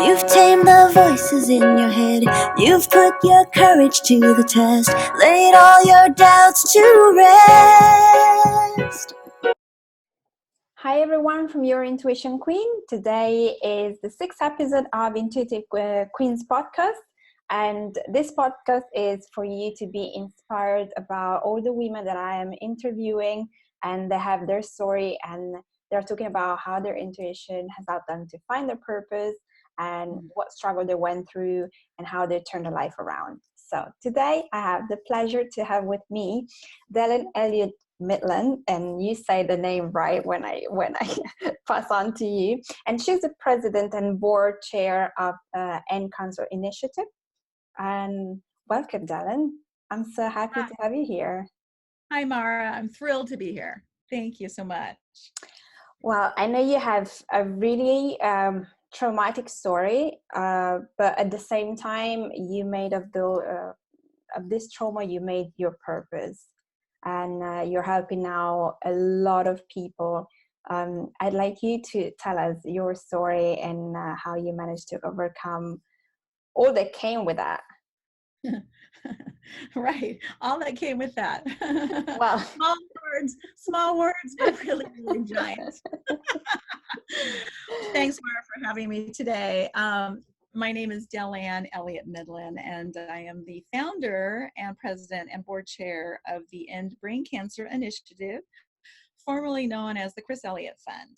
You've tamed the voices in your head. You've put your courage to the test. Laid all your doubts to rest. Hi everyone from Your Intuition Queen. Today is the 6th episode of Intuitive Queens podcast. And this podcast is for you to be inspired about all the women that I am interviewing, and they have their story and they're talking about how their intuition has helped them to find their purpose and what struggle they went through and how they turned their life around. So today I have the pleasure to have with me Dellann Elliott Mydland, and you say the name right when I pass on to you. And she's the president and board chair of End Cancer Initiative. And welcome, Dellann. I'm so happy to have you here. Hi, Mara. I'm thrilled to be here. Thank you so much. Well, I know you have a really traumatic story, but at the same time, you made of this trauma, you made your purpose. And you're helping now a lot of people. I'd like you to tell us your story and how you managed to overcome all that came with that. Right. All that came with that. Well, small words, but really, really giant. Thanks, Mara, for having me today. My name is Dellann Elliott Mydland, and I am the founder and president and board chair of the End Brain Cancer Initiative, formerly known as the Chris Elliott Fund.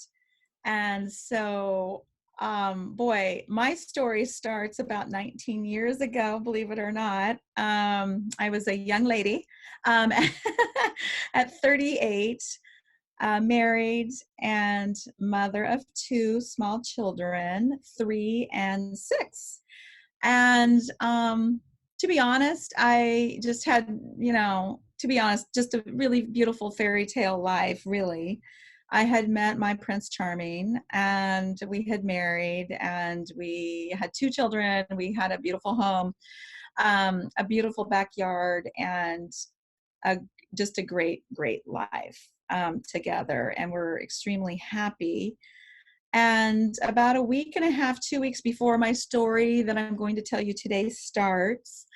And so, my story starts about 19 years ago, believe it or not. I was a young lady at 38. Married and mother of 2 small children, 3 and 6. And to be honest, I just had, just a really beautiful fairy tale life, really. I had met my Prince Charming, and we had married, and we had 2 children. We had a beautiful home, a beautiful backyard, and just a great, great life together, and we're extremely happy. And about a week and a half, 2 weeks before my story that I'm going to tell you today starts,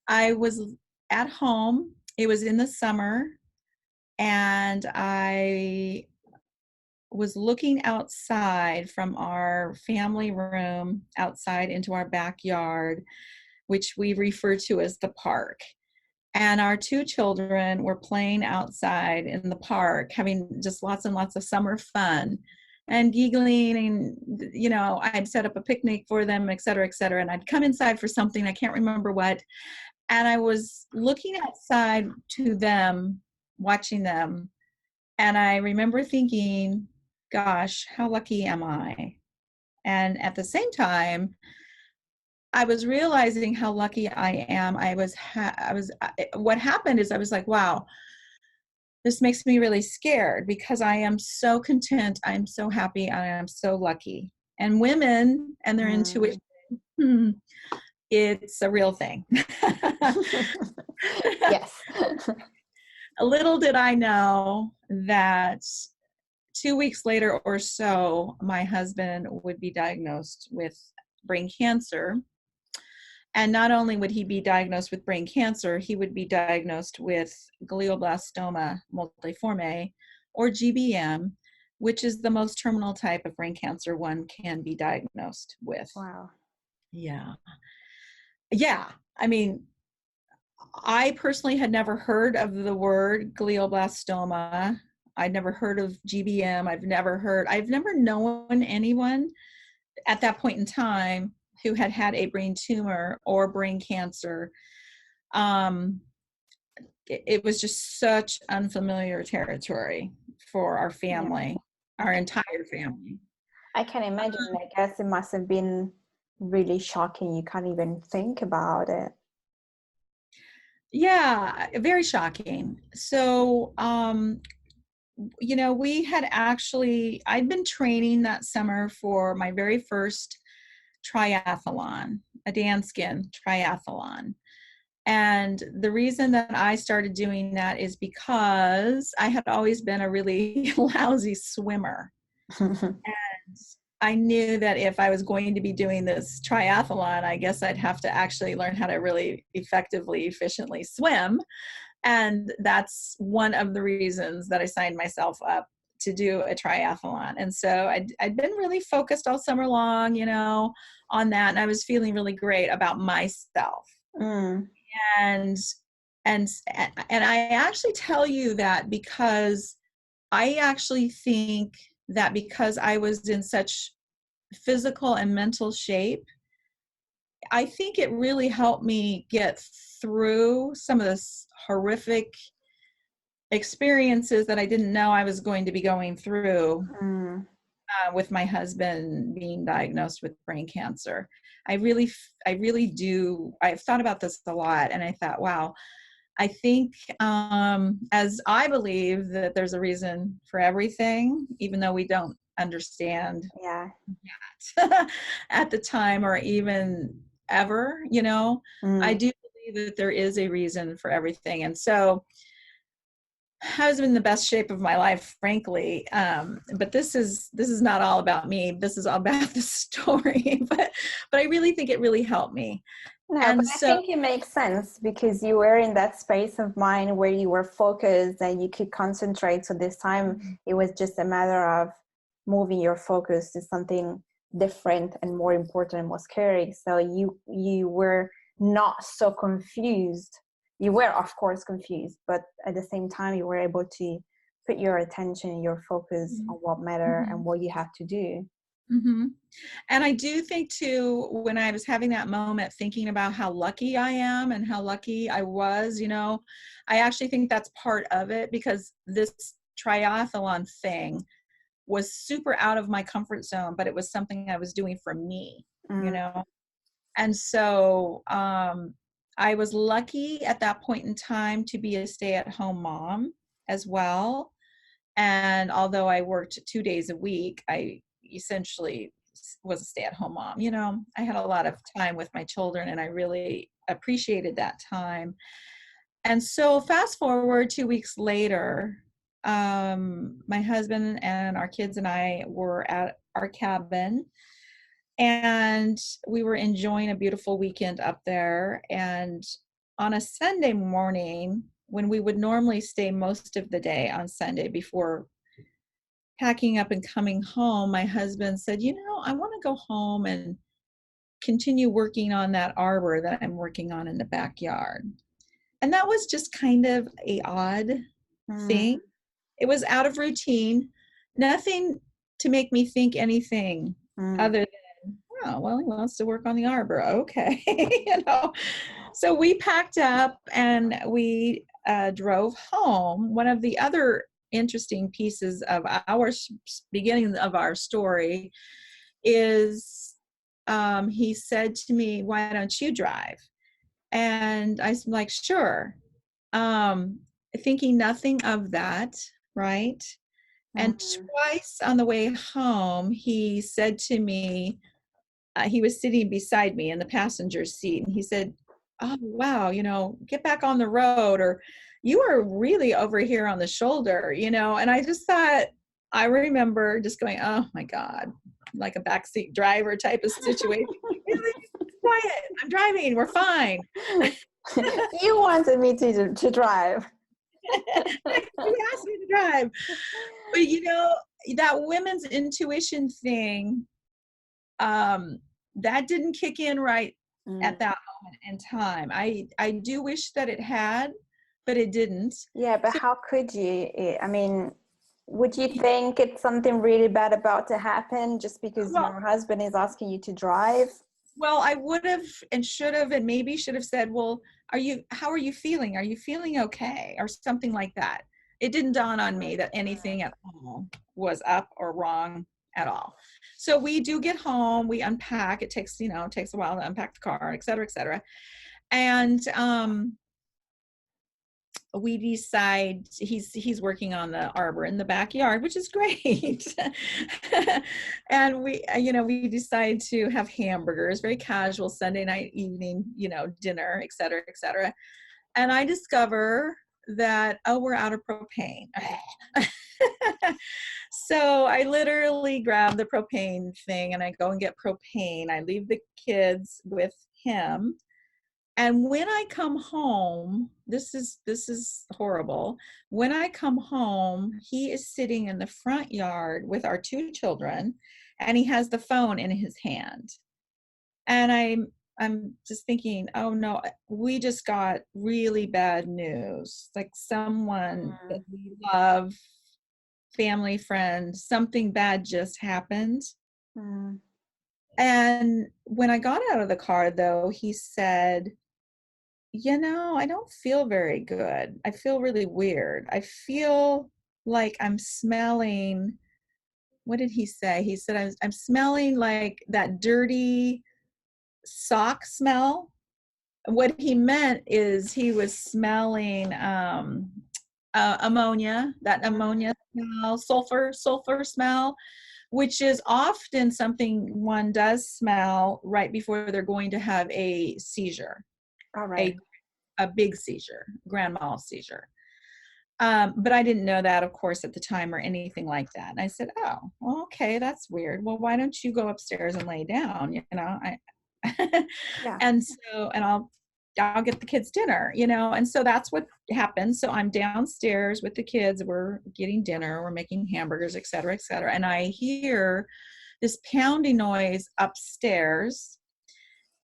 I was at home. It was in the summer, and I was looking outside from our family room outside into our backyard, which we refer to as the park. And our 2 children were playing outside in the park, having just lots and lots of summer fun and giggling. And, I'd set up a picnic for them, et cetera, et cetera. And I'd come inside for something, I can't remember what. And I was looking outside to them, watching them. And I remember thinking, gosh, how lucky am I? And at the same time, I was realizing how lucky I am. What happened is I was like, wow, this makes me really scared because I am so content. I'm so happy. I am so lucky. And women and their intuition, it's a real thing. yes. A little did I know that 2 weeks later or so, my husband would be diagnosed with brain cancer. And not only would he be diagnosed with brain cancer, he would be diagnosed with glioblastoma multiforme, or GBM, which is the most terminal type of brain cancer one can be diagnosed with. Wow. Yeah. I mean, I personally had never heard of the word glioblastoma. I'd never heard of GBM. I've never known anyone at that point in time who had had a brain tumor or brain cancer. It was just such unfamiliar territory for our family, our entire family. I can imagine. I guess it must have been really shocking. You can't even think about it. Yeah, very shocking. So, I'd been training that summer for my very first triathlon, a Danskin triathlon. And the reason that I started doing that is because I had always been a really lousy swimmer. And I knew that if I was going to be doing this triathlon, I guess I'd have to actually learn how to really effectively, efficiently swim. And that's one of the reasons that I signed myself up to do a triathlon. And so I'd been really focused all summer long, on that. And I was feeling really great about myself. Mm. And I actually tell you that because I actually think that because I was in such physical and mental shape, I think it really helped me get through some of this horrific experiences that I didn't know I was going to be going through with my husband being diagnosed with brain cancer. I really do. I've thought about this a lot, and I thought, wow, I think as I believe that there's a reason for everything, even though we don't understand that at the time or even ever, I do believe that there is a reason for everything. And so I was in the best shape of my life, frankly. But this is not all about me. This is all about the story. But I really think it really helped me. No, And but I think it makes sense because you were in that space of mind where you were focused and you could concentrate. So this time it was just a matter of moving your focus to something different and more important and more scary. So you were not so confused. You were, of course, confused, but at the same time, you were able to put your attention, your focus on what matters and what you have to do. Mm-hmm. And I do think too, when I was having that moment, thinking about how lucky I am and how lucky I was, I actually think that's part of it, because this triathlon thing was super out of my comfort zone, but it was something I was doing for me, And so I was lucky at that point in time to be a stay-at-home mom as well. And although I worked 2 days a week, I essentially was a stay-at-home mom. I had a lot of time with my children, and I really appreciated that time. And so fast forward 2 weeks later, my husband and our kids and I were at our cabin, and we were enjoying a beautiful weekend up there. And on a Sunday morning, when we would normally stay most of the day on Sunday before packing up and coming home, my husband said, I want to go home and continue working on that arbor that I'm working on in the backyard. And that was just kind of a odd thing. It was out of routine, nothing to make me think anything other than, oh, well, he wants to work on the arbor. Okay. So we packed up and we drove home. One of the other interesting pieces of our beginning of our story is he said to me, why don't you drive? And I was like, sure. Thinking nothing of that, right? And twice on the way home, he said to me, he was sitting beside me in the passenger seat, and he said, oh, wow, get back on the road, or you are really over here on the shoulder, and I just thought, I remember just going, oh my God, like a backseat driver type of situation. Really? Quiet, I'm driving, we're fine. You wanted me to drive. You asked me to drive. But that women's intuition thing, that didn't kick in right at that moment in time. I do wish that it had, but it didn't. Yeah, but how could you? I mean, would you think it's something really bad about to happen just because your husband is asking you to drive? Well, I would have and should have and maybe should have said, well, how are you feeling? Are you feeling okay? Or something like that. It didn't dawn on me that anything at all was up or wrong at all. So we do get home, we unpack. It takes a while to unpack the car, et cetera, et cetera. And we decide he's working on the arbor in the backyard, which is great. And we decide to have hamburgers, very casual Sunday night evening, dinner, et cetera, et cetera. And I discover that, we're out of propane. So I literally grab the propane thing and I go and get propane. I leave the kids with him. And when I come home, this is horrible. When I come home, he is sitting in the front yard with our two children, and he has the phone in his hand. And I'm just thinking, oh no, we just got really bad news. Like someone that we love, family, friend, something bad just happened. And when I got out of the car, though, he said, I don't feel very good. I feel really weird. I feel like I'm smelling. What did he say? He said, I'm smelling like that dirty sock smell. What he meant is he was smelling ammonia, that ammonia smell, sulfur smell, which is often something one does smell right before they're going to have a seizure. All right. A big seizure, grand mal seizure. But I didn't know that, of course, at the time or anything like that. And I said, oh, well, okay, that's weird. Well, why don't you go upstairs and lay down? Yeah. And I'll get the kids dinner, and so that's what happened. So I'm downstairs with the kids. We're getting dinner. We're making hamburgers, et cetera, et cetera. And I hear this pounding noise upstairs.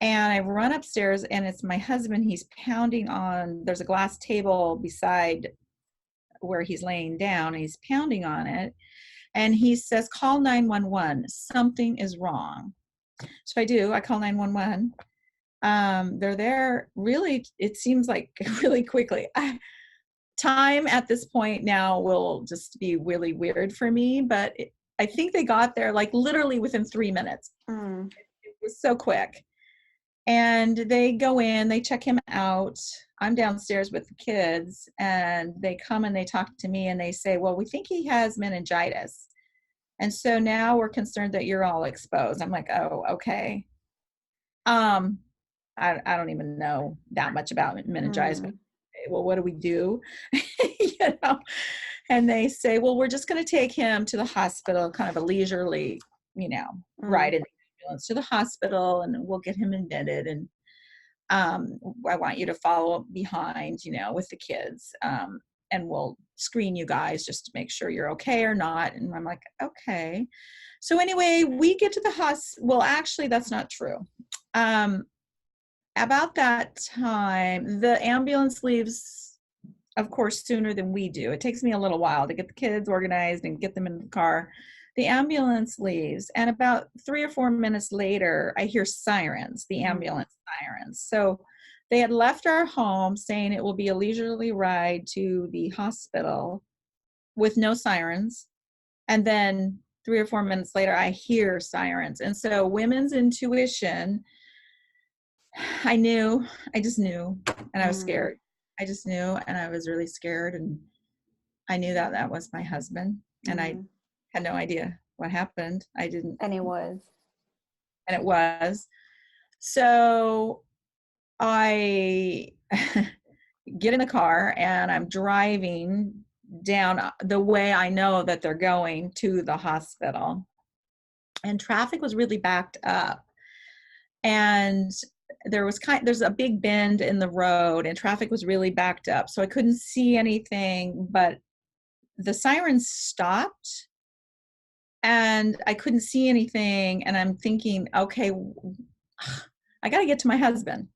And I run upstairs, and it's my husband. He's pounding on, there's a glass table beside where he's laying down, and he's pounding on it. And he says, call 911. Something is wrong. So I do. I call 911. They're there really, it seems like really quickly. Time at this point now will just be really weird for me, but I think they got there like literally within 3 minutes. It was so quick. And they go in, they check him out. I'm downstairs with the kids, and they come and they talk to me and they say, well, we think he has meningitis. And so now we're concerned that you're all exposed. I'm like, oh, okay. I don't even know that much about meningitis, but well, what do we do? And they say, well, we're just going to take him to the hospital, kind of a leisurely, ride in the ambulance to the hospital, and we'll get him admitted. And I want you to follow behind, with the kids, and we'll screen you guys just to make sure you're okay or not. And I'm like, okay. So anyway, we get to the hospital. Well, actually, that's not true. About that time, the ambulance leaves, of course, sooner than we do. It takes me a little while to get the kids organized and get them in the car. The ambulance leaves, and about 3 or 4 minutes later, I hear sirens, the ambulance sirens. So they had left our home saying it will be a leisurely ride to the hospital with no sirens. And then 3 or 4 minutes later, I hear sirens. And so women's intuition, I just knew, and I was scared. I just knew, and I was really scared, and I knew that was my husband, and I had no idea what happened. I didn't. And it was. So I get in the car, and I'm driving down the way I know that they're going to the hospital, and traffic was really backed up. And there's a big bend in the road, and traffic was really backed up. So I couldn't see anything, but the sirens stopped and I couldn't see anything. And I'm thinking, okay, I got to get to my husband,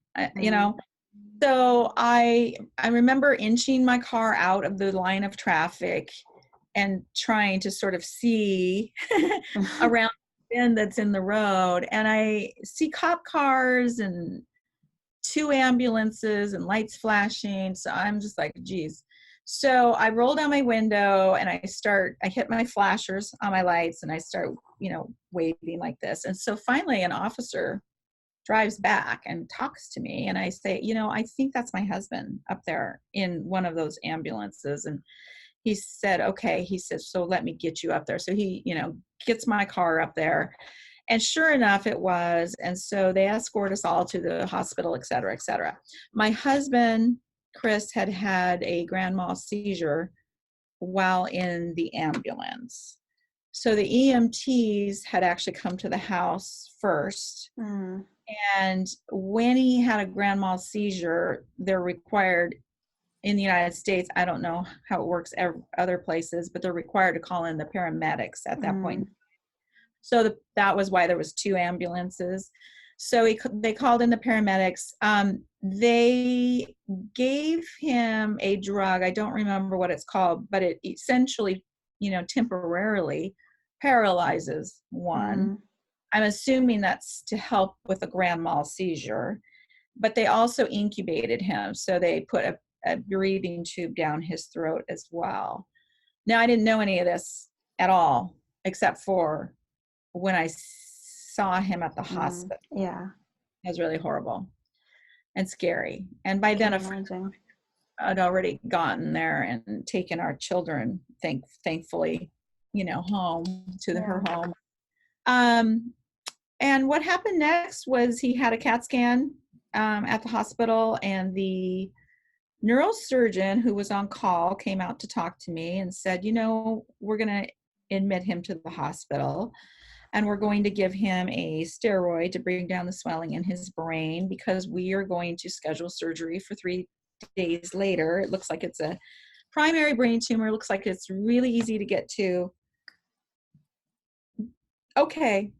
So I remember inching my car out of the line of traffic and trying to sort of see around that's in the road, and I see cop cars and 2 ambulances and lights flashing. So I'm just like, geez. So I roll down my window and I hit my flashers on my lights, and I start, waving like this. And so finally an officer drives back and talks to me, and I say, I think that's my husband up there in one of those ambulances. And he said, okay. He says, so let me get you up there. So he, gets my car up there, and sure enough, it was. And so they escort us all to the hospital, et cetera, et cetera. My husband, Chris, had a grand mal seizure while in the ambulance. So the EMTs had actually come to the house first. And when he had a grand mal seizure, they're required in the United States, I don't know how it works other places, but they're required to call in the paramedics at that point. So that was why there was 2 ambulances. So they called in the paramedics. They gave him a drug. I don't remember what it's called, but it essentially, temporarily paralyzes one. I'm assuming that's to help with a grand mal seizure, but they also incubated him. So they put a breathing tube down his throat as well. Now, I didn't know any of this at all, except for when I saw him at the hospital. Yeah. It was really horrible and scary. And by then, I'd already gotten there and taken our children, thankfully, home to her home. And what happened next was he had a CAT scan at the hospital, and the neurosurgeon who was on call came out to talk to me and said, we're going to admit him to the hospital, and we're going to give him a steroid to bring down the swelling in his brain, because we are going to schedule surgery for 3 days later. It looks like it's a primary brain tumor. It looks like it's really easy to get to. Okay.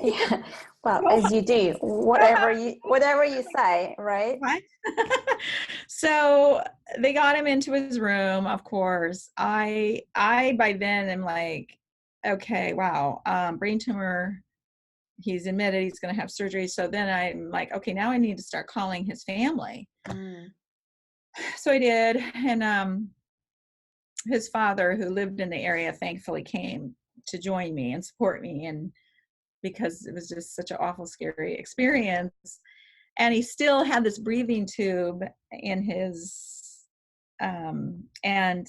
Yeah. Well, as you do, whatever you say, right? Right. So they got him into his room. Of course, I by then am like, okay, wow, brain tumor. He's admitted he's going to have surgery. So then I'm like, okay, now I need to start calling his family. So I did, and his father, who lived in the area, thankfully came to join me and support me, and because it was just such an awful, scary experience. And he still had this breathing tube in his, and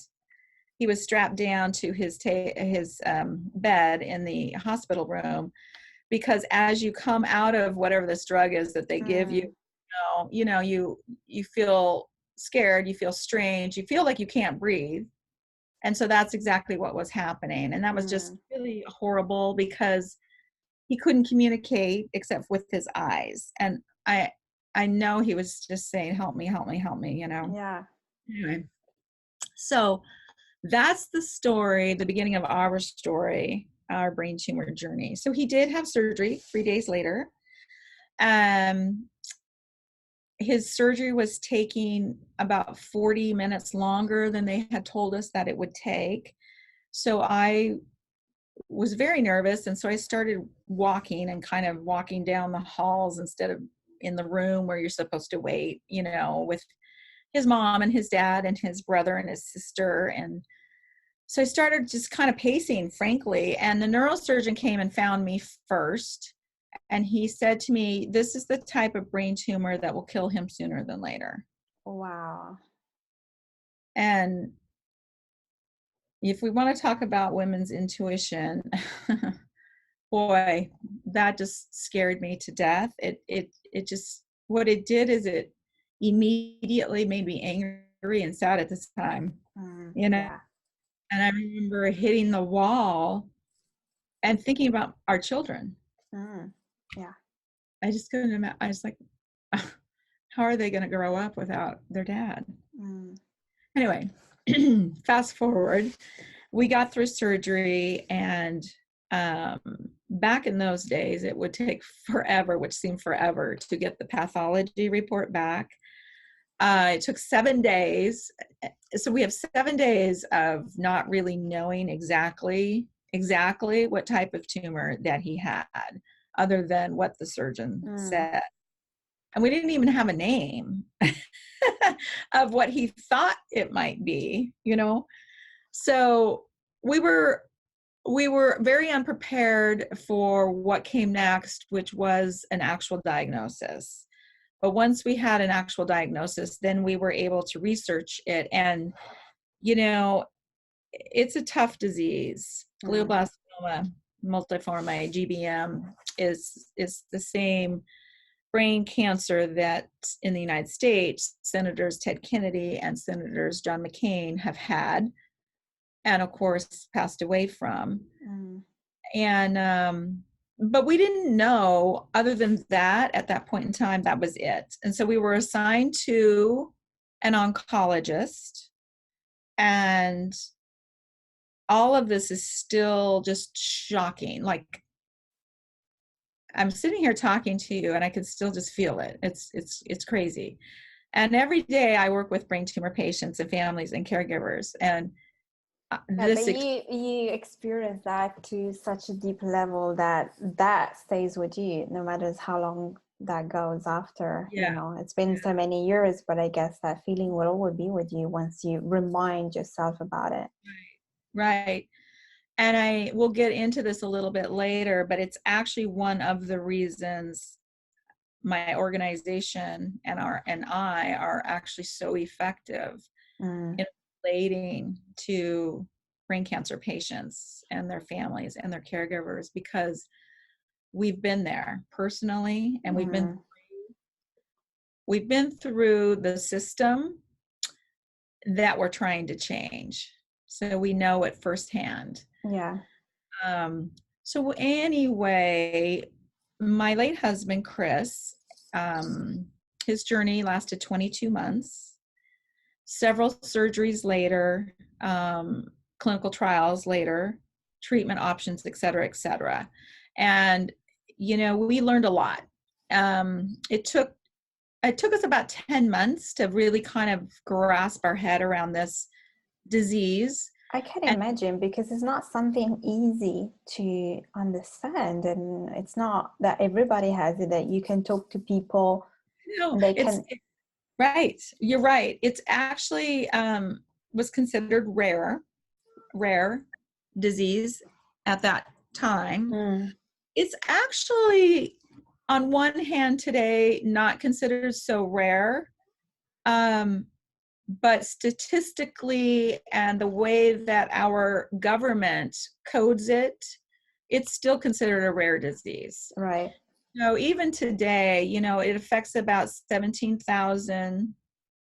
he was strapped down to his bed in the hospital room, because as you come out of whatever this drug is that they give you, you feel scared, you feel strange, you feel like you can't breathe. And so that's exactly what was happening. And that was just really horrible, because he couldn't communicate except with his eyes. And I know he was just saying, help me, help me, help me, Yeah. Anyway, so that's the story, the beginning of our story, our brain tumor journey. So he did have surgery 3 days later. His surgery was taking about 40 minutes longer than they had told us that it would take. So I was very nervous. And so I started walking and kind of walking down the halls instead of in the room where you're supposed to wait, with his mom and his dad and his brother and his sister. And so I started just kind of pacing, frankly. And the neurosurgeon came and found me first. And he said to me, this is the type of brain tumor that will kill him sooner than later. Wow. And if we want to talk about women's intuition, boy, that just scared me to death. It just, what it did is it immediately made me angry and sad at this time, Yeah. And I remember hitting the wall and thinking about our children. Yeah. I just couldn't imagine. I was like, how are they going to grow up without their dad? Anyway, fast forward, we got through surgery, and back in those days, it would take forever, which seemed forever, to get the pathology report back. It took 7 days. So we have 7 days of not really knowing exactly what type of tumor that he had, other than what the surgeon said. And we didn't even have a name of what he thought it might be, So we were very unprepared for what came next, which was an actual diagnosis. But once we had an actual diagnosis, then we were able to research it. And, it's a tough disease. Glioblastoma multiforme, GBM, is the same brain cancer that in the United States, Senators Ted Kennedy and Senators John McCain have had. and of course passed away from. Mm. And but we didn't know, other than that, at that point in time, that was it. And so we were assigned to an oncologist, and all of this is still just shocking. Like, I'm sitting here talking to you and I can still just feel it. It's crazy. And every day I work with brain tumor patients and families and caregivers, and Yeah, but you experience that to such a deep level that stays with you no matter how long that goes after. Yeah. You know, it's been so many years, but I guess that feeling will always be with you once you remind yourself about it. Right. And I will get into this a little bit later, but it's actually one of the reasons my organization and I are actually so effective in relating to brain cancer patients and their families and their caregivers, because we've been there personally, and we've been through the system that we're trying to change. So we know it firsthand. Yeah. So anyway, my late husband, Chris, his journey lasted 22 months, several surgeries later, clinical trials later, treatment options, et cetera, et cetera. And, you know, we learned a lot. It took us about 10 months to really kind of grasp our head around this disease. I can imagine, because it's not something easy to understand, and it's not that everybody has it, that you can talk to people. No, They right. You're right. It's actually was considered rare disease at that time. It's actually, on one hand today, not considered so rare. But statistically, and the way that our government codes it, it's still considered a rare disease. Right. So even today, you know, it affects about 17,000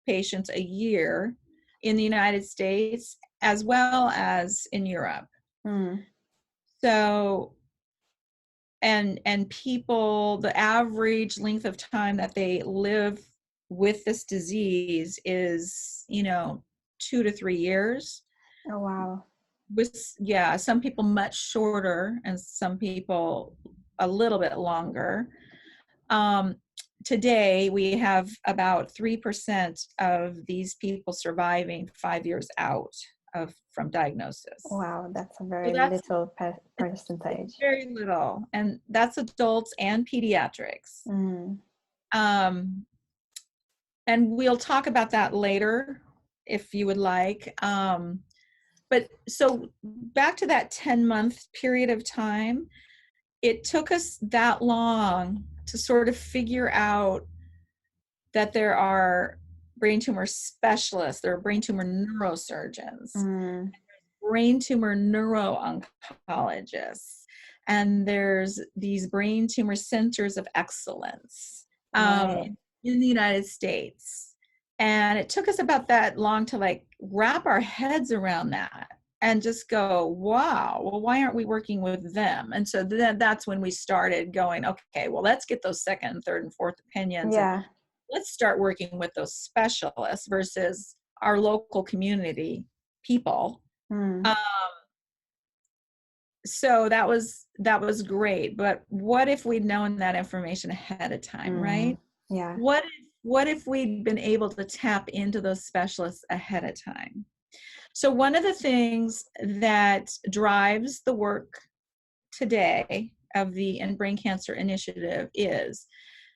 patients a year in the United States, as well as in Europe. So, and people, the average length of time that they live with this disease is, you know, 2 to 3 years. Oh, wow. With, yeah, some people much shorter and some people a little bit longer. Today we have about 3% of these people surviving 5 years out from diagnosis. Wow, that's a very little percentage. Very little, and that's adults and pediatrics. And we'll talk about that later if you would like. But so back to that 10-month period of time, it took us that long to sort of figure out that there are brain tumor specialists, there are brain tumor neurosurgeons, brain tumor neuro-oncologists, and there's these brain tumor centers of excellence in the United States. And it took us about that long to like wrap our heads around that and just go, wow, well, why aren't we working with them? And so then that's when we started going, okay, well, let's get those second and third and fourth opinions. Yeah. Let's start working with those specialists versus our local community people. So that was great. But what if we'd known that information ahead of time, right? Yeah. What if we'd been able to tap into those specialists ahead of time? So one of the things that drives the work today of the End Brain Cancer Initiative is,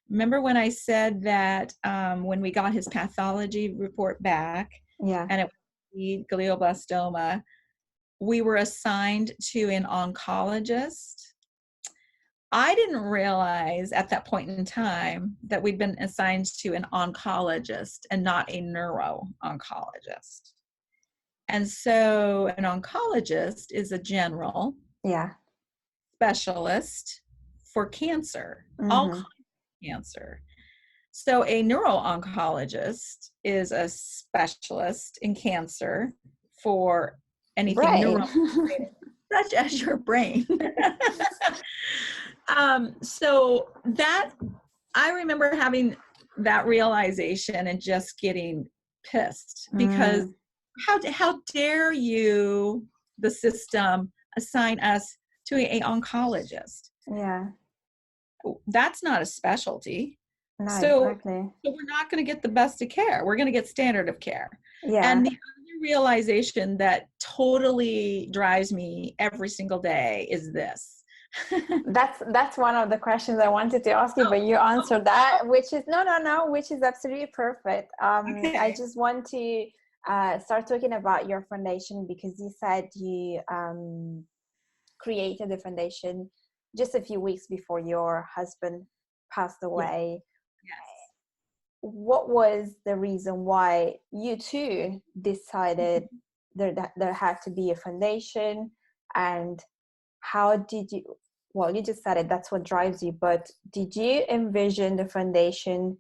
remember when I said that when we got his pathology report back, and it was glioblastoma, we were assigned to an oncologist. I didn't realize at that point in time that we'd been assigned to an oncologist and not a neuro-oncologist. And so an oncologist is a general specialist for cancer, all kinds of cancer. So a neuro-oncologist is a specialist in cancer for anything Right. neural such as your brain. So that, I remember having that realization and just getting pissed because how dare you, the system, assign us to an oncologist? Yeah. That's not a specialty. No, So exactly. we're not going to get the best of care. We're going to get standard of care. Yeah. And the other realization that totally drives me every single day is this. That's one of the questions I wanted to ask you, but you answered that, which is which is absolutely perfect. Okay. I just want to start talking about your foundation, because you said you created the foundation just a few weeks before your husband passed away. Yes. What was the reason why you two decided there had to be a foundation, and how did you, well, you just said it, that's what drives you, but did you envision the foundation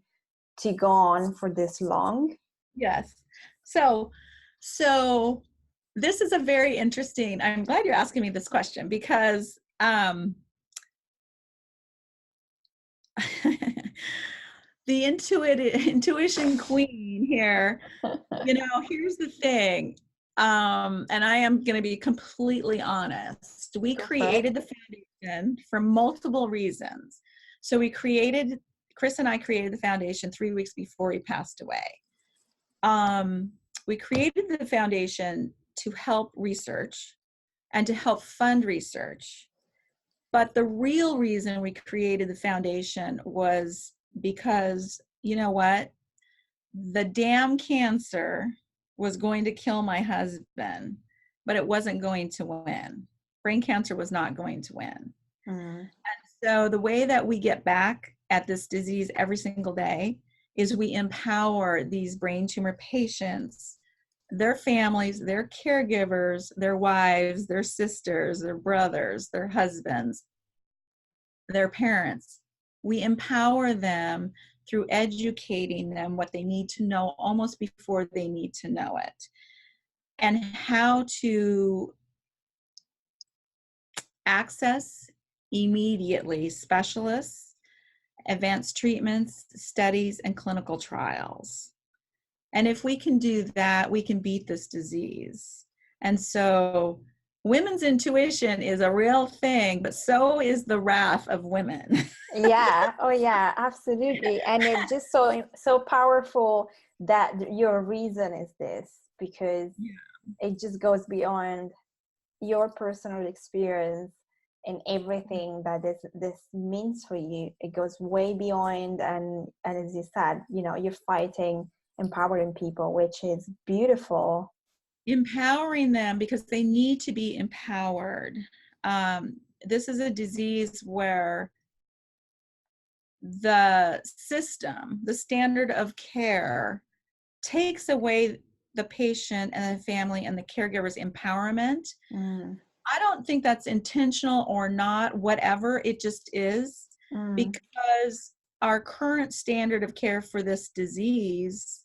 to go on for this long? Yes. So this is a very interesting, I'm glad you're asking me this question, because the intuition queen here, here's the thing. And I am going to be completely honest. We created the foundation for multiple reasons. So Chris and I created the foundation 3 weeks before he passed away. We created the foundation to help research and to help fund research. But the real reason we created the foundation was because, you know what? The damn cancer was going to kill my husband, but it wasn't going to win. Brain cancer was not going to win. And so the way that we get back at this disease every single day is we empower these brain tumor patients, their families, their caregivers, their wives, their sisters, their brothers, their husbands, their parents. We empower them through educating them what they need to know almost before they need to know it, and how to access immediately specialists, advanced treatments, studies, and clinical trials. And if we can do that, we can beat this disease. And so women's intuition is a real thing, but so is the wrath of women. Yeah. Oh yeah, absolutely. And it's just so powerful that your reason is this, because it just goes beyond your personal experience and everything that this means for you. It goes way beyond, and as you said, you're fighting, empowering people, which is beautiful. Empowering them because they need to be empowered. This is a disease where the system, the standard of care, takes away the patient and the family and the caregiver's empowerment. I don't think that's intentional or not, whatever, it just is, because our current standard of care for this disease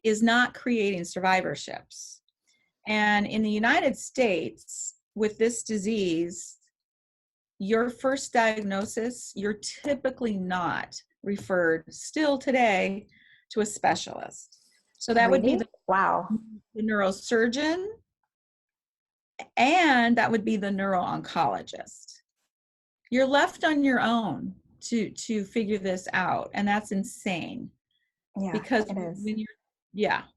is not creating survivorships. And in the United States, with this disease, your first diagnosis, you're typically not referred still today to a specialist. So that would be the neurosurgeon, and that would be the neuro-oncologist. You're left on your own to figure this out, and that's insane. Yeah, because it is.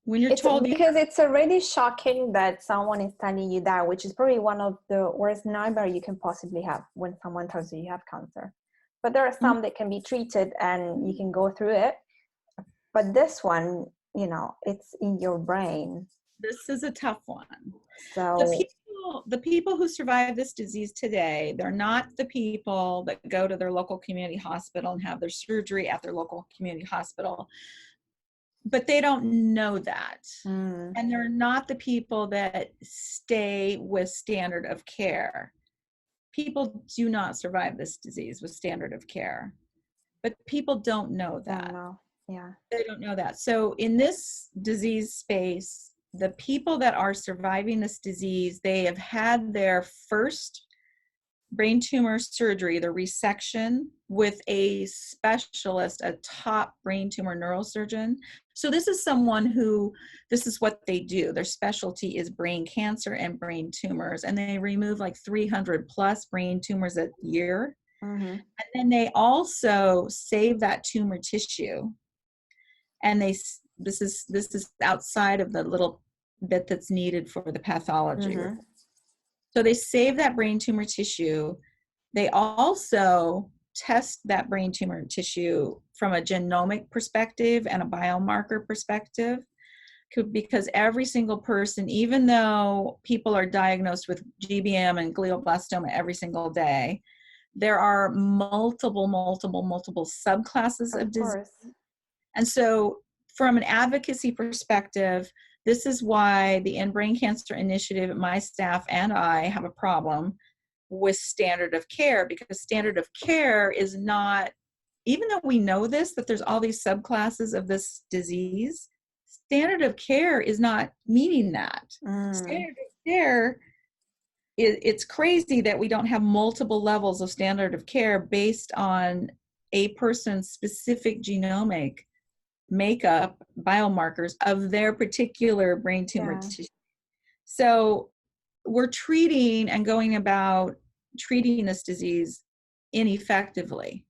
when you're told, because it's already shocking that someone is telling you that, which is probably one of the worst nightmares you can possibly have, when someone tells you you have cancer. But there are some that can be treated and you can go through it. But this one, it's in your brain. This is a tough one. So the people who survive this disease today, they're not the people that go to their local community hospital and have their surgery at their local community hospital. But they don't know that. And they're not the people that stay with standard of care. People do not survive this disease with standard of care. But people don't know that. Yeah. They don't know that. So in this disease space, the people that are surviving this disease, they have had their first brain tumor surgery, the resection, with a specialist, a top brain tumor neurosurgeon. So this is someone who, this is what they do. Their specialty is brain cancer and brain tumors, and they remove like 300 plus brain tumors a year. And then they also save that tumor tissue, and this is outside of the little bit that's needed for the pathology. So they save that brain tumor tissue. They also test that brain tumor tissue from a genomic perspective and a biomarker perspective, because every single person, even though people are diagnosed with GBM and glioblastoma every single day, there are multiple subclasses of disease. And so from an advocacy perspective, this is why the End Brain Cancer Initiative, my staff and I have a problem with standard of care, because standard of care is not, even though we know this, that there's all these subclasses of this disease, standard of care is not meeting that. Standard of care, it's crazy that we don't have multiple levels of standard of care based on a person's specific genomic makeup, biomarkers of their particular brain tumor tissue. So we're treating and going about treating this disease ineffectively.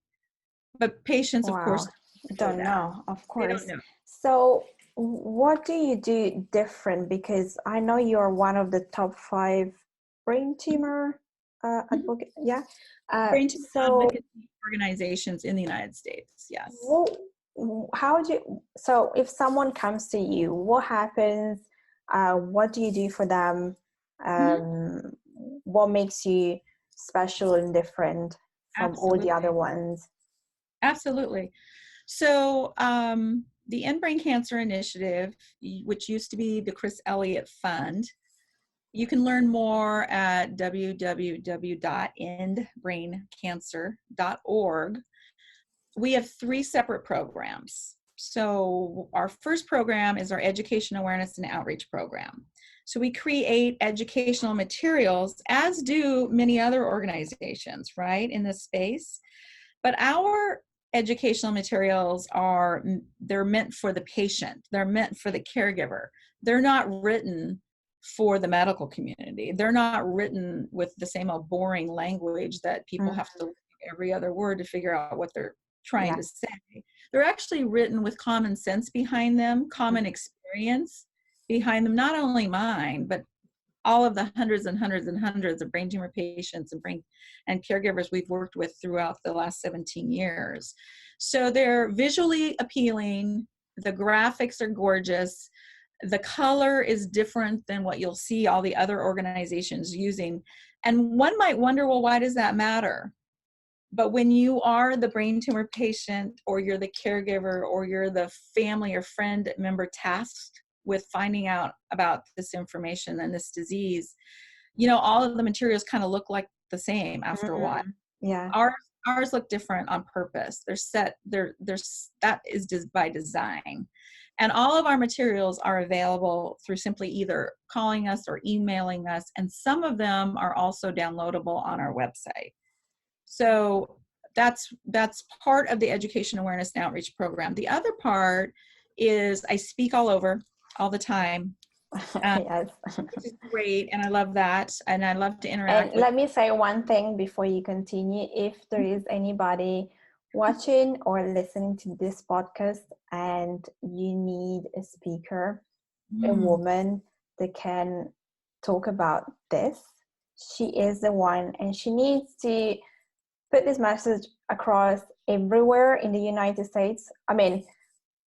But patients, of course, don't know, of course. They don't know. So what do you do different? Because I know you're one of the top 5 brain tumor advocate. Brain tumor advocacy organizations in the United States, yes. How do you, so if someone comes to you, what happens? What do you do for them? What makes you special and different from all the other ones? Absolutely. So the End Brain Cancer Initiative, which used to be the Chris Elliott Fund, you can learn more at www.endbraincancer.org. We have 3 separate programs. So our first program is our Education, Awareness, and Outreach program. So we create educational materials, as do many other organizations, right, in this space. But our educational materials they're meant for the patient. They're meant for the caregiver. They're not written for the medical community. They're not written with the same old boring language that people have to look at every other word to figure out what they're trying to say. They're actually written with common sense behind them, common experience behind them, not only mine, but all of the hundreds and hundreds and hundreds of brain tumor patients and caregivers we've worked with throughout the last 17 years. So they're visually appealing. The graphics are gorgeous. The color is different than what you'll see all the other organizations using. And one might wonder, well, why does that matter? But when you are the brain tumor patient, or you're the caregiver, or you're the family or friend member tasked with finding out about this information and this disease, all of the materials kind of look like the same after a while. Ours look different on purpose. That is just by design. And all of our materials are available through simply either calling us or emailing us, and some of them are also downloadable on our website. So that's part of the Education, Awareness, and Outreach program. The other part is I speak all over, all the time. Which is great, and I love that, and I love to interact. And let me say one thing before you continue. If there is anybody watching or listening to this podcast and you need a speaker, a woman that can talk about this, she is the one, and she needs to put this message across everywhere in the United States. I mean,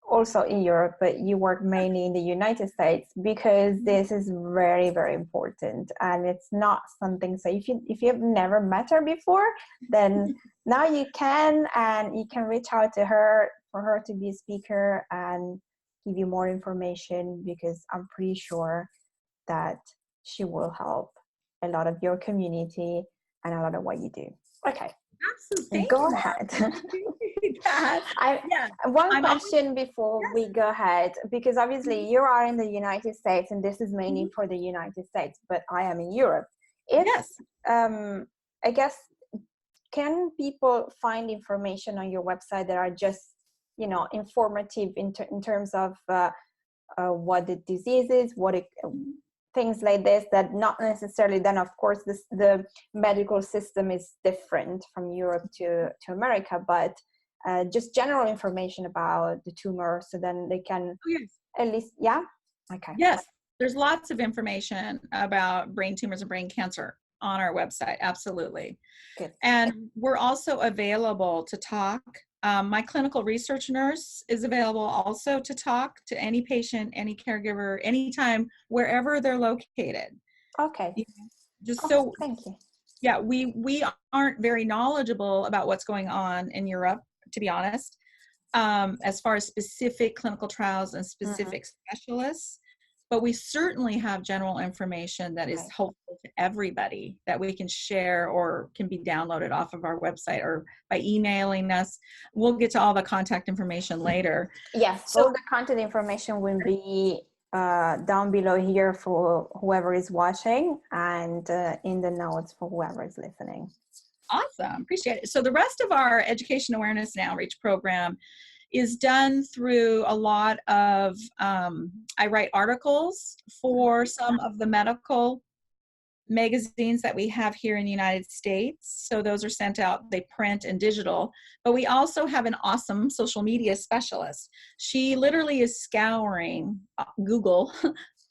also in Europe, but you work mainly in the United States, because this is very, very important. And it's not something, so if you've never met her before, then now you can, and you can reach out to her for her to be a speaker and give you more information, because I'm pretty sure that she will help a lot of your community and a lot of what you do. Okay. Absolutely. Go ahead. One I'm question before we go ahead, because obviously you are in the United States and this is mainly for the United States, but I am in Europe. Yes. I guess, can people find information on your website that are just, informative in terms of what the disease is, things like this, that not necessarily, then of course the medical system is different from Europe to America, but just general information about the tumor, so then they can at least, okay. Yes, there's lots of information about brain tumors and brain cancer on our website, absolutely. Good. And we're also available to talk. My clinical research nurse is available also to talk to any patient, any caregiver, anytime, wherever they're located. Okay. Thank you. Yeah, we aren't very knowledgeable about what's going on in Europe, to be honest, as far as specific clinical trials and specific specialists. But we certainly have general information that is helpful to everybody that we can share or can be downloaded off of our website or by emailing us. We'll get to all the contact information later. Yes, all the contact information will be down below here for whoever is watching, and in the notes for whoever is listening. Awesome, appreciate it. So the rest of our education, awareness, and outreach program is done through a lot of, I write articles for some of the medical magazines that we have here in the United States. So those are sent out, they print and digital. But we also have an awesome social media specialist. She literally is scouring Google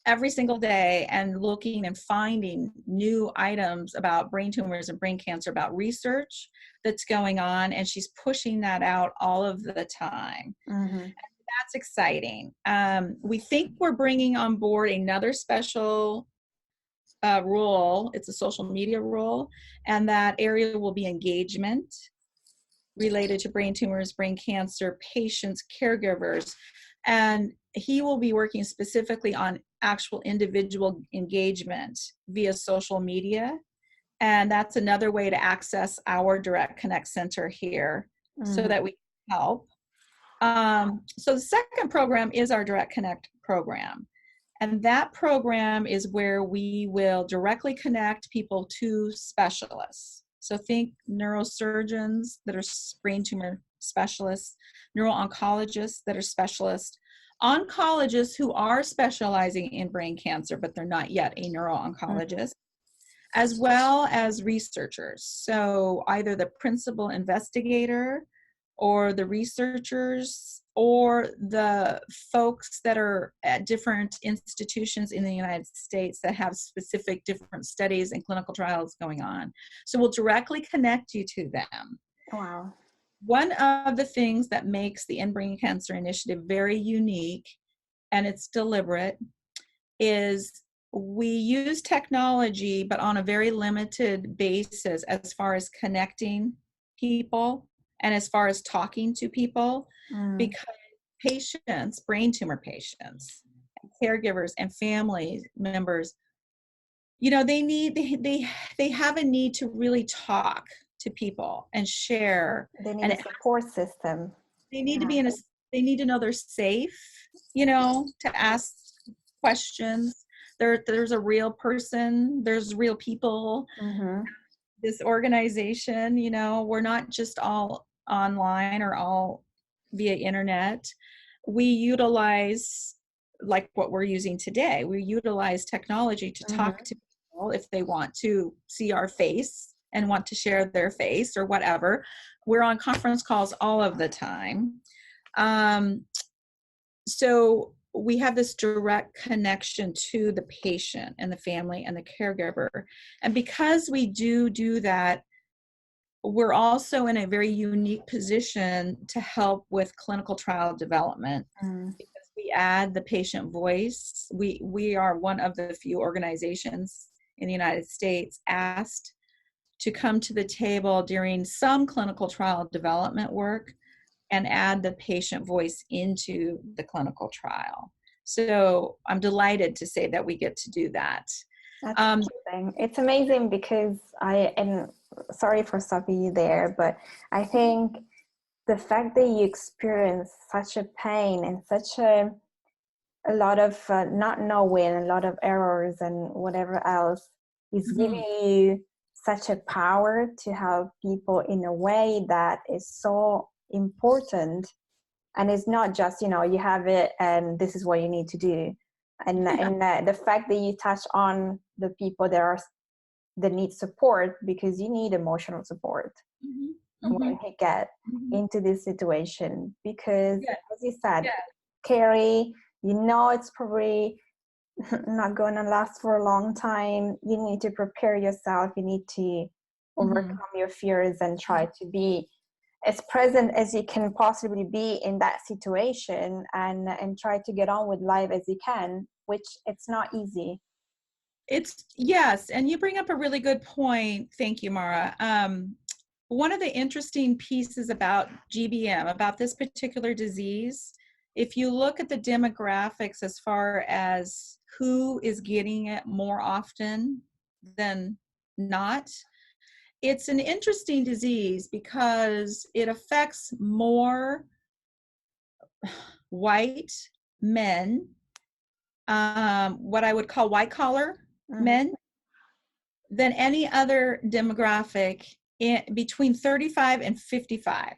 every single day and looking and finding new items about brain tumors and brain cancer, about research that's going on, and she's pushing that out all of the time. That's exciting. We think we're bringing on board another special role. It's a social media role, and that area will be engagement related to brain tumors, brain cancer, patients, caregivers, and he will be working specifically on actual individual engagement via social media. And that's another way to access our Direct Connect Center here so that we can help. So the second program is our Direct Connect program. And that program is where we will directly connect people to specialists. So think neurosurgeons that are brain tumor specialists, neuro-oncologists that are specialists, oncologists who are specializing in brain cancer, but they're not yet a neuro-oncologist, as well as researchers. So either the principal investigator or the researchers or the folks that are at different institutions in the United States that have specific different studies and clinical trials going on. So we'll directly connect you to them. Wow. One of the things that makes the End Brain Cancer Initiative very unique, and it's deliberate, is we use technology, but on a very limited basis as far as connecting people and as far as talking to people, because patients, brain tumor patients, caregivers and family members, you know, they have a need to really talk to people and share. They need a support system. They need to be they need to know they're safe, you know, to ask questions. There's a real person, there's real people. This organization, you know, we're not just all online or all via internet. We utilize, like what we're using today, we utilize technology to talk to people if they want to see our face and want to share their face or whatever. We're on conference calls all of the time. So we have this direct connection to the patient and the family and the caregiver. And because we do that, we're also in a very unique position to help with clinical trial development because we add the patient voice. We are one of the few organizations in the United States asked to come to the table during some clinical trial development work and add the patient voice into the clinical trial. So I'm delighted to say that we get to do that. That's amazing. It's amazing because and sorry for stopping you there, but I think the fact that you experience such a pain and such a lot of not knowing, a lot of errors and whatever else is giving you such a power to help people in a way that is so important. And it's not just, you have it and this is what you need to do. And the fact that you touch on the people that need support, because you need emotional support when you get into this situation. Because as you said, Carrie, it's probably not going to last for a long time. You need to prepare yourself. You need to overcome your fears and try to be as present as you can possibly be in that situation, and try to get on with life as you can, which it's not easy. Yes, and you bring up a really good point. Thank you, Mara. One of the interesting pieces about GBM, about this particular disease, if you look at the demographics as far as who is getting it more often than not, it's an interesting disease because it affects more white men, what I would call white collar men, than any other demographic between 35 and 55.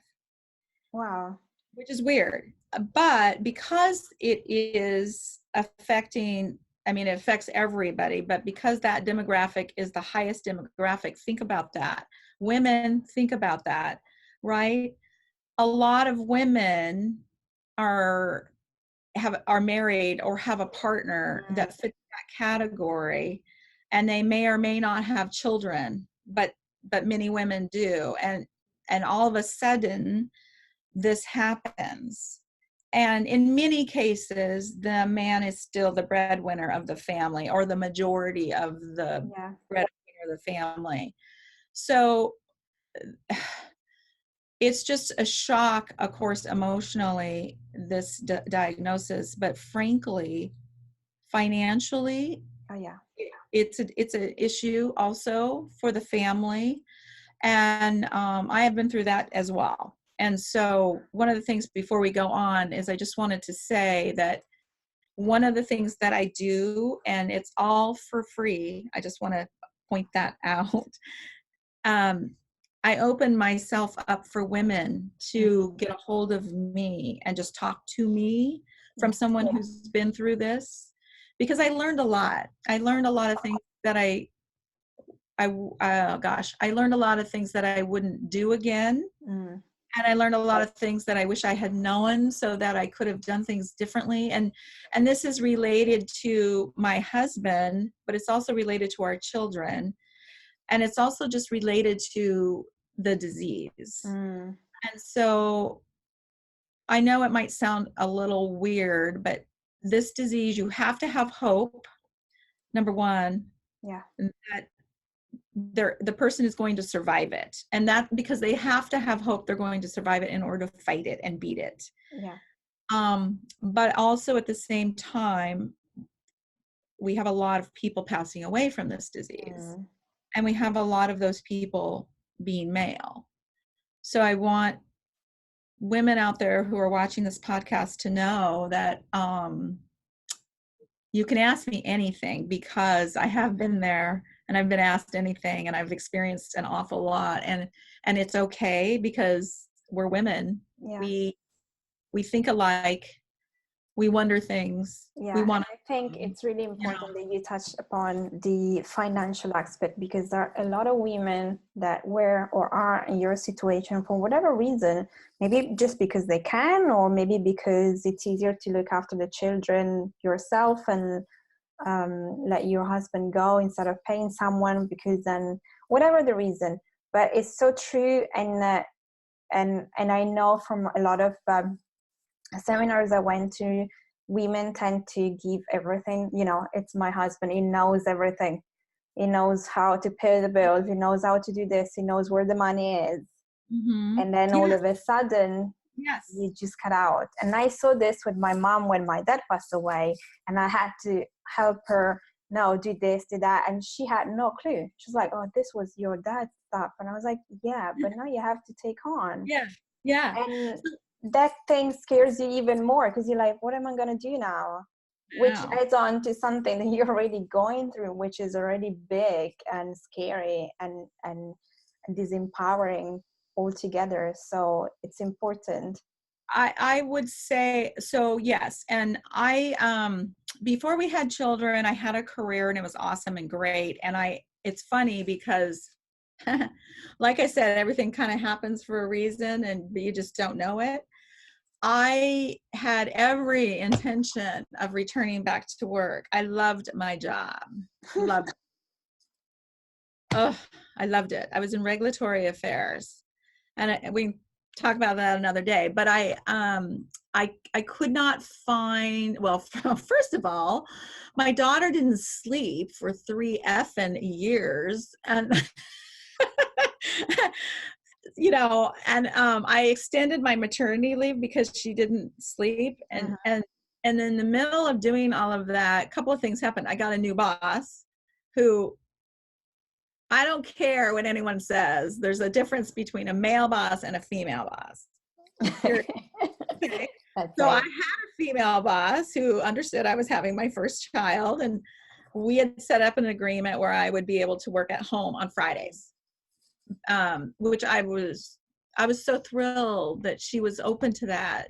Wow. Which is weird. But because it is affecting, it affects everybody, but because that demographic is the highest demographic, think about that. Women, think about that, right? A lot of women are married or have a partner that fits that category, and they may or may not have children, but many women do. And all of a sudden, this happens. And in many cases, the man is still the breadwinner of the family, or the majority of the breadwinner of the family. So it's just a shock, of course, emotionally, this diagnosis, but frankly, financially, it's an issue also for the family. And I have been through that as well. And so one of the things before we go on is I just wanted to say that one of the things that I do, and it's all for free, I just want to point that out. I open myself up for women to get a hold of me and just talk to me from someone who's been through this, because I learned a lot. I learned a lot of things that I learned a lot of things that I wouldn't do again. And I learned a lot of things that I wish I had known so that I could have done things differently. And this is related to my husband, but it's also related to our children. And it's also just related to the disease. And so I know it might sound a little weird, but this disease, you have to have hope, number one. That the person is going to survive it, and that because they have to have hope they're going to survive it in order to fight it and beat it. But also at the same time, we have a lot of people passing away from this disease, and we have a lot of those people being male. So I want women out there who are watching this podcast to know that you can ask me anything, because I have been there and I've been asked anything, and I've experienced an awful lot, and it's okay, because we're women. We think alike. We wonder things. I think it's really important that you touched upon the financial aspect, because there are a lot of women that were or are in your situation for whatever reason, maybe just because they can, or maybe because it's easier to look after the children yourself and let your husband go instead of paying someone, because then whatever the reason. But it's so true, and I know from a lot of seminars I went to, women tend to give everything. It's my husband, he knows everything, he knows how to pay the bills, he knows how to do this, he knows where the money is. And then all of a sudden you just cut out. And I saw this with my mom when my dad passed away, and I had to help her, no, do this, do that, and she had no clue. She's like, oh, this was your dad's stuff. And I was like, yeah, but now you have to take on. Yeah. And that thing scares you even more because you're like, what am I going to do now? Which Wow. adds on to something that you're already going through, which is already big and scary and disempowering altogether. So it's important. I would say so, yes. And before we had children, I had a career and it was awesome and great. And it's funny because like I said, everything kind of happens for a reason and you just don't know it. I had every intention of returning back to work. I loved my job. Loved it. Oh, I loved it. I was in regulatory affairs, and we can talk about that another day. But I could not find. Well, first of all, my daughter didn't sleep for 3 effing years, and and I extended my maternity leave because she didn't sleep, and in the middle of doing all of that, a couple of things happened. I got a new boss who, I don't care what anyone says, there's a difference between a male boss and a female boss. Okay. So I had a female boss who understood I was having my first child, and we had set up an agreement where I would be able to work at home on Fridays, which I was so thrilled that she was open to that,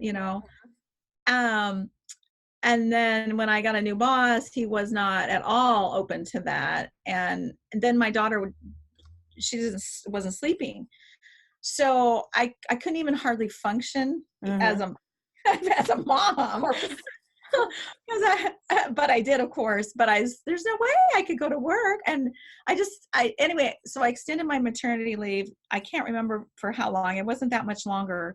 and then when I got a new boss, he was not at all open to that. And then my daughter wasn't sleeping. So I couldn't even hardly function as a as a mom. But I did, of course, but there's no way I could go to work. And anyway, so I extended my maternity leave. I can't remember for how long. It wasn't that much longer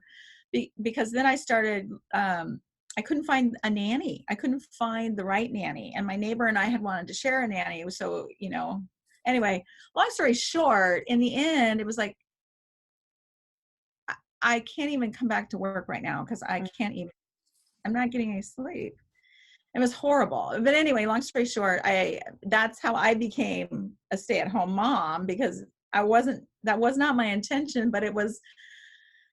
because then I started, I couldn't find a nanny. I couldn't find the right nanny. And my neighbor and I had wanted to share a nanny. So, anyway, long story short, in the end, it was like, I can't even come back to work right now because I'm not getting any sleep. It was horrible. But anyway, long story short, that's how I became a stay-at-home mom, because that was not my intention, but it was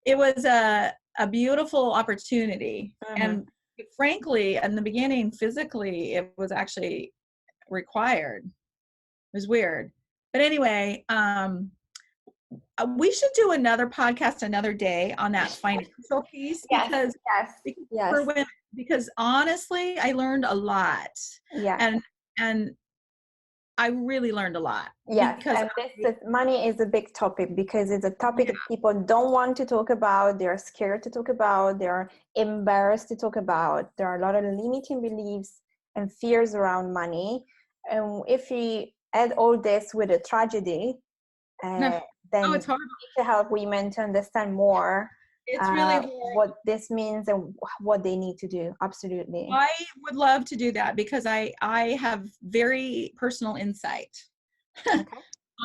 a beautiful opportunity. And frankly, in the beginning, physically, it was actually required. It was weird. But anyway, we should do another podcast another day on that financial piece, because for women, because honestly, I learned a lot. Yeah. And I really learned a lot. Yes, and money is a big topic, because it's a topic that people don't want to talk about. They're scared to talk about. They're embarrassed to talk about. There are a lot of limiting beliefs and fears around money. And if you add all this with a tragedy, then it's hard to help women to understand more it's really what this means and what they need to do. Absolutely. I would love to do that, because I have very personal insight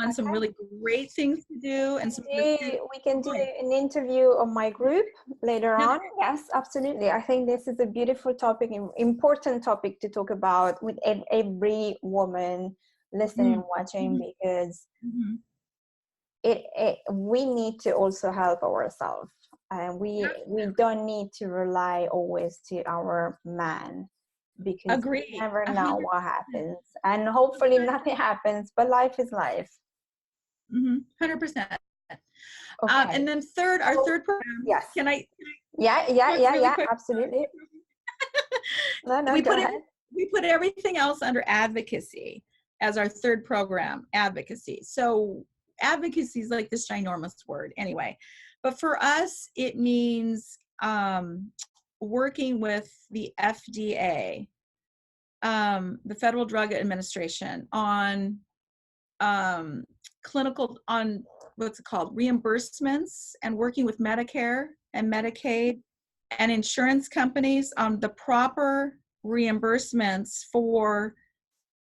on some really great things to do. And we can do an interview on my group later on. Yes, absolutely. I think this is a beautiful topic, important topic to talk about with every woman listening and watching, because we need to also help ourselves, and we don't need to rely always to our man, because we never know what happens, and hopefully nothing happens, but life is life. 100%. And then our third program. Yes. Can I? Yeah. Absolutely. No. Go ahead. We put everything else under advocacy as our third program, advocacy. So advocacy is like this ginormous word anyway, but for us it means working with the FDA, the Federal Drug Administration, on what's it called, reimbursements, and working with Medicare and Medicaid and insurance companies on the proper reimbursements for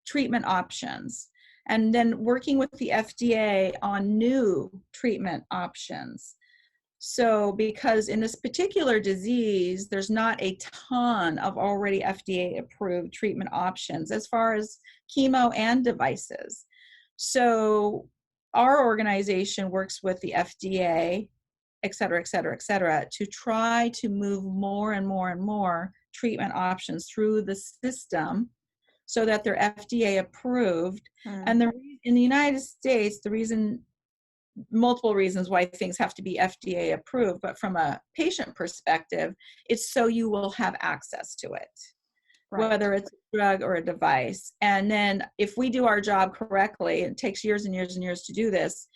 treatment options, and then working with the FDA on new treatment options. So because in this particular disease, there's not a ton of already FDA approved treatment options as far as chemo and devices. So our organization works with the FDA et cetera, et cetera, et cetera, to try to move more and more and more treatment options through the system so that they're FDA approved. And in the United States, multiple reasons why things have to be FDA approved, but from a patient perspective, it's so you will have access to it, right, whether it's a drug or a device. And then if we do our job correctly, it takes years and years and years to do this.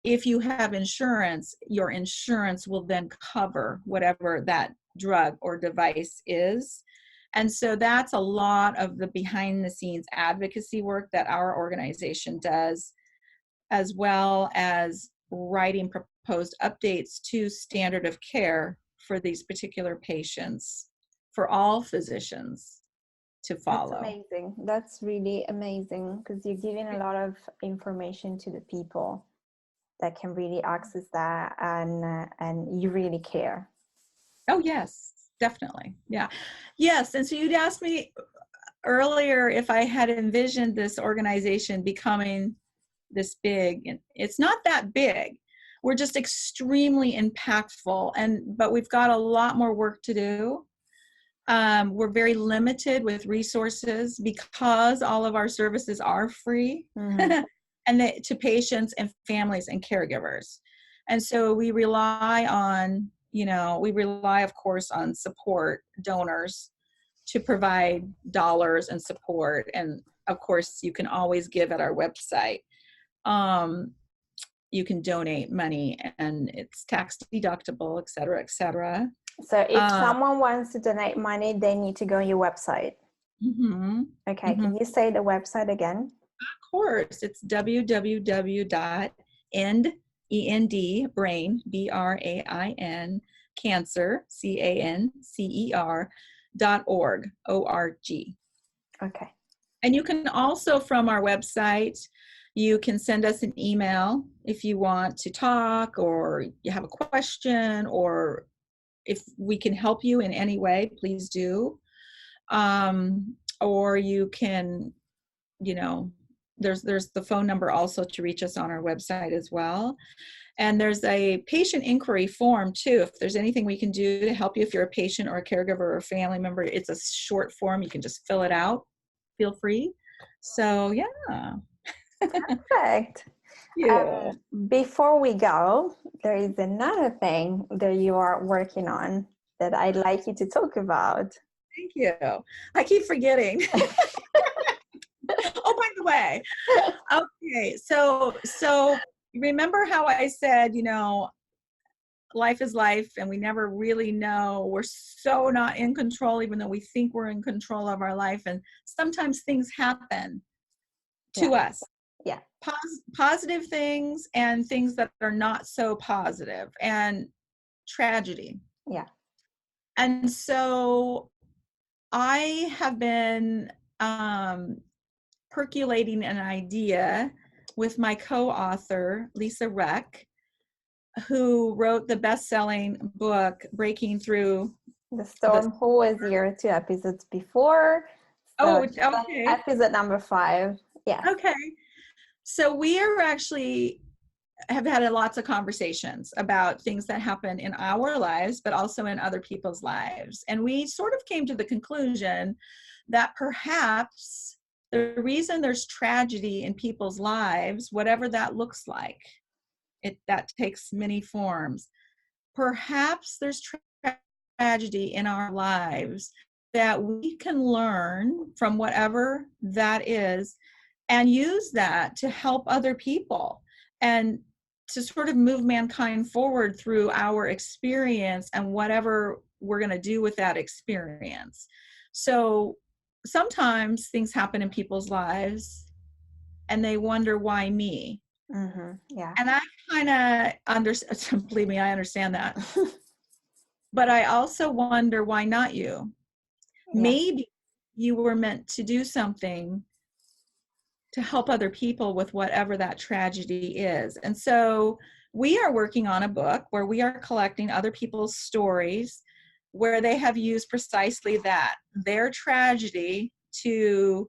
If you have insurance, your insurance will then cover whatever that drug or device is. And so that's a lot of the behind the scenes advocacy work that our organization does, as well as writing proposed updates to standard of care for these particular patients for all physicians to follow. That's amazing. That's really amazing, because you're giving a lot of information to the people that can really access that, and you really care. Oh, yes, definitely. Yeah. Yes. And so you'd asked me earlier if I had envisioned this organization becoming this big, and it's not that big. We're just extremely impactful, but we've got a lot more work to do. We're very limited with resources because all of our services are free and to patients and families and caregivers. And so we rely on, of course, on support donors to provide dollars and support. And of course, you can always give at our website. You can donate money and it's tax deductible, et cetera, et cetera. So if someone wants to donate money, they need to go on your website. Okay, can you say the website again? Of course, it's www.endbrain, BRAIN, cancer, CANCER.org, O-R-G. Okay. And you can also, from our website, you can send us an email if you want to talk, or you have a question, or if we can help you in any way, please do. Or you can, there's the phone number also to reach us on our website as well. And there's a patient inquiry form too. If there's anything we can do to help you, if you're a patient or a caregiver or a family member, it's a short form. You can just fill it out. Feel free. So yeah. Perfect. Yeah. Before we go, there is another thing that you are working on that I'd like you to talk about. Thank you. I keep forgetting. Oh, by the way. Okay. So remember how I said, life is life and we never really know. We're so not in control, even though we think we're in control of our life. And sometimes things happen to us. Yeah. Positive things and things that are not so positive, and tragedy. Yeah. And so I have been percolating an idea with my co-author, Lisa Reck, who wrote the best-selling book, Breaking Through the Storm, who was here 2 episodes before. So okay. Episode number 5. Yeah. Okay. So we are actually have had lots of conversations about things that happen in our lives, but also in other people's lives. And we sort of came to the conclusion that perhaps the reason there's tragedy in people's lives, whatever that looks like, that takes many forms. Perhaps there's tragedy in our lives that we can learn from whatever that is and use that to help other people and to sort of move mankind forward through our experience and whatever we're going to do with that experience. So sometimes things happen in people's lives and they wonder, why me? Yeah. And I kind of understand, believe me, I understand that. But I also wonder, why not you? Yeah. Maybe you were meant to do something to help other people with whatever that tragedy is. And so we are working on a book where we are collecting other people's stories where they have used precisely that, their tragedy, to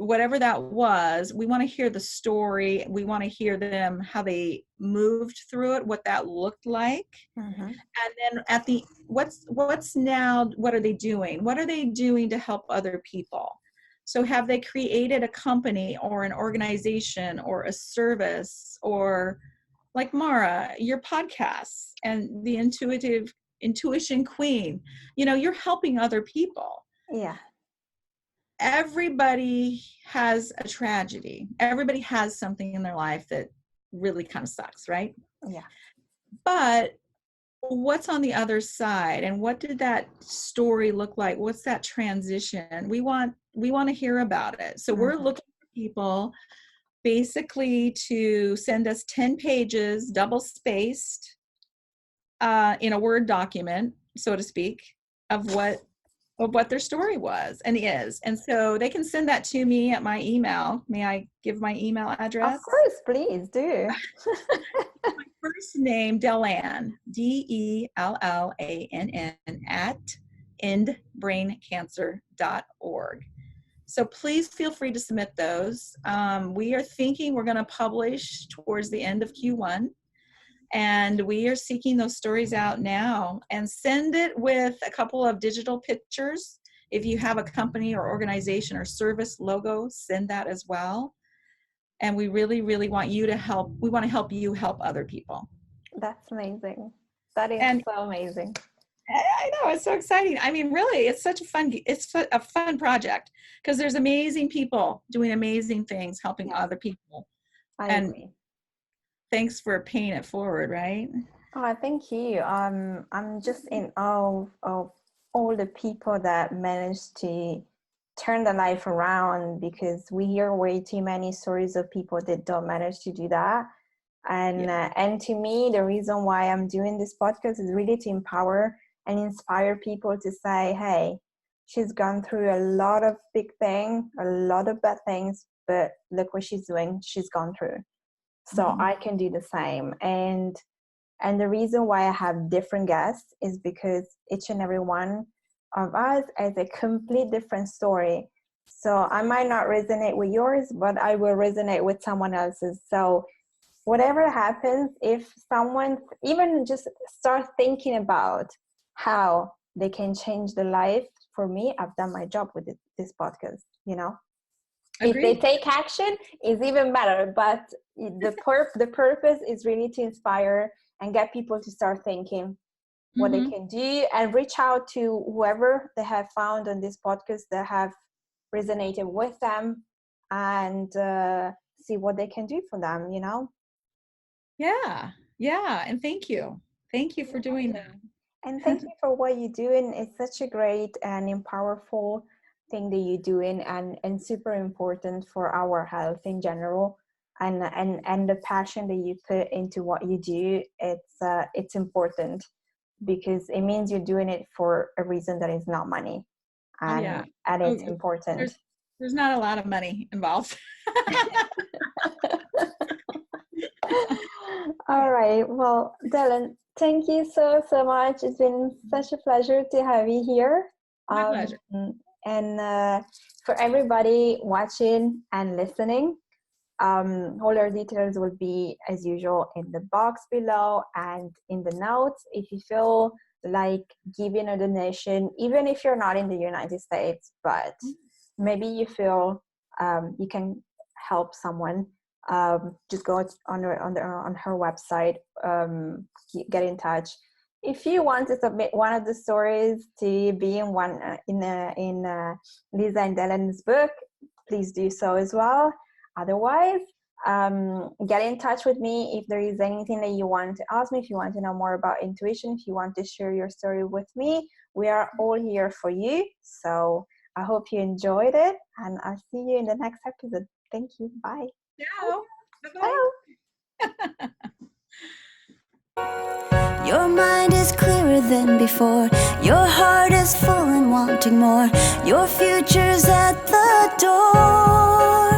whatever that was, we want to hear the story. We want to hear them, how they moved through it, what that looked like. Mm-hmm. And then at the, what's now, what are they doing? What are they doing to help other people? So have they created a company or an organization or a service, or like Mara, your podcasts and the Intuition Queen, you know, you're helping other people. Yeah. Everybody has a tragedy. Everybody has something in their life that really kind of sucks, right? Yeah. But what's on the other side, and what did that story look like? What's that transition? We want to hear about it. So we're looking for people basically to send us 10 pages, double spaced, in a Word document, so to speak, of what their story was and is. And so they can send that to me at my email. May I give my email address? Of course, please do. My first name, Dellann, Dellann, at endbraincancer.org. So please feel free to submit those. We are thinking we're going to publish towards the end of Q1. And we are seeking those stories out now, and send it with a couple of digital pictures. If you have a company or organization or service logo, send that as well. And we really, really want you to help. We want to help you help other people. That's amazing. That is so amazing. I know, it's so exciting. I mean, really, it's a fun project, because there's amazing people doing amazing things, helping other people. I agree. Thanks for paying it forward, right? Oh, thank you. I'm just in awe of all the people that managed to turn their life around, because we hear way too many stories of people that don't manage to do that. And to me, the reason why I'm doing this podcast is really to empower and inspire people to say, hey, she's gone through a lot of big things, a lot of bad things, but look what she's doing. She's gone through. So I can do the same. And the reason why I have different guests is because each and every one of us has a complete different story. So I might not resonate with yours, but I will resonate with someone else's. So whatever happens, if someone even just start thinking about how they can change the life, for me, I've done my job with this podcast, you know. Agreed. If they take action, it's even better. But the purpose is really to inspire and get people to start thinking what they can do, and reach out to whoever they have found on this podcast that have resonated with them, and see what they can do for them, you know? Yeah. And thank you for doing that. And thank you for what you're doing. It's such a great and powerful thing that you're doing, and super important for our health in general, and the passion that you put into what you do. It's important, because it means you're doing it for a reason that is not money, and it's important. There's not a lot of money involved. All right, well, Dellann, thank you so much. It's been such a pleasure to have you here. My pleasure. And for everybody watching and listening, all our details will be as usual in the box below and in the notes. If you feel like giving a donation, even if you're not in the United States, but maybe you feel you can help someone, just go on her website, get in touch. If you want to submit one of the stories to be in Lisa and Dellann's book, please do so as well. Otherwise, get in touch with me if there is anything that you want to ask me, if you want to know more about intuition, if you want to share your story with me. We are all here for you. So I hope you enjoyed it, and I'll see you in the next episode. Thank you. Bye. Ciao. Bye-bye. Your mind is clearer than before. Your heart is full and wanting more. Your future's at the door.